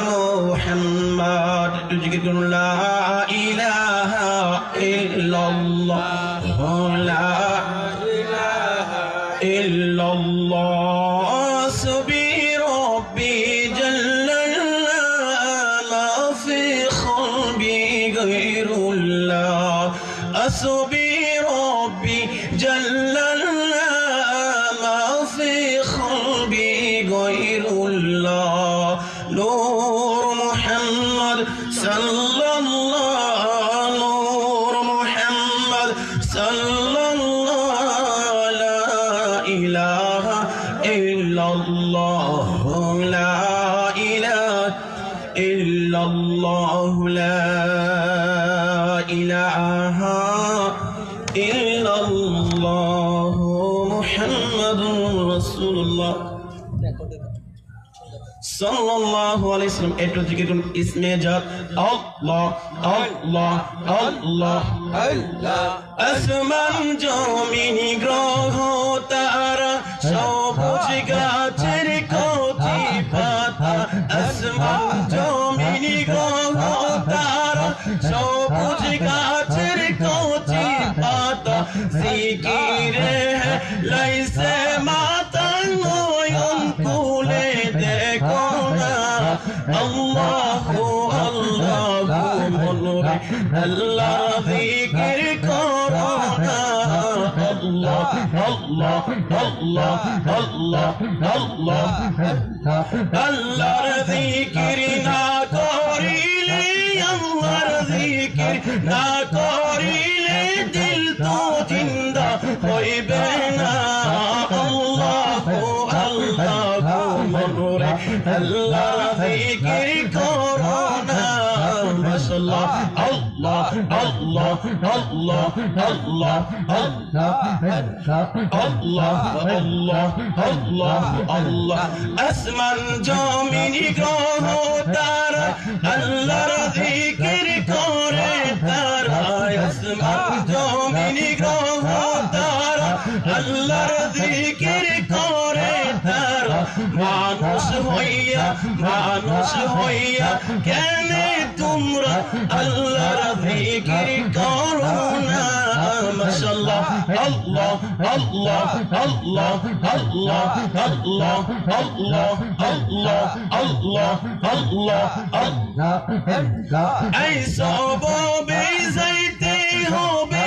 মুহাম্মদ জিকির করুন লা ইলাহা ইল্লাল্লাহ লা ইলাহা ইল্লাল্লাহ সুবি রব্বি জাল্লাল্লাহ মা ফি কলবি গায়রুল্লাহ আসবি রব্বি জাল্লাল্লাহ মা ফি কলবি গায়রুল্লাহ নূর মুহাম্মদ সাল্লাল্লাহ নূর মুহাম্মদ সাল্লাল্লাহ লা ইলাহা ইল্লাল্লাহ লা ইলাহা ইল্লাল্লাহ লা ইলাহা ইল্লাল্লাহ মুহাম্মাদুর রাসূলুল্লাহ সাল্লাল্লাহু আলাইহি ওয়াসাল্লাম একটু জিকির করুন ইসমে জাত আল্লাহ আল্লাহ আল্লাহ আল্লাহ আসমান জমিন গ্রহ তারা সবুজ গাছের কচি পাতা আসমান জমিন গ্রহ তারা সবুজ গাছের কচি পাতা জিকিরে লাইসে মাতা নয়ন খুলে দেখো না আল্লাহু আল্লাহু মনরে আল্লাহ জিকির করো না আল্লাহ আল্লাহ আল্লাহ আল্লাহ আল্লাহ আল্লাহর জিকির না করিলে আল্লাহর জিকির না করিলে দিল তো জিন্দা হইবে না আল্লাহু আল্লাহু মনরে আল্লাহ জিকির করো না মাশাআল্লাহ আল্লাহ আল্লাহ আল্লাহ আল্লাহ আল্লাহ আল্লাহ আল্লাহ আল্লাহ আল্লাহ আসমান জমিন গ্রহ তারা আল্লাহর জিকির করে তারা আসমান জমিন গ্রহ তারা আল্লাহর জিকির করে তারা মানুষ হইয়া কেন তোমরা আল্লাহর জিকির করো না মাশাআল্লাহ আল্লাহ আল্লাহ আল্লাহ আল্লাহ আল্লাহ আল্লাহ আল্লাহ আল্লাহ আল্লাহ আল্লাহ এই সব যাইতে হবে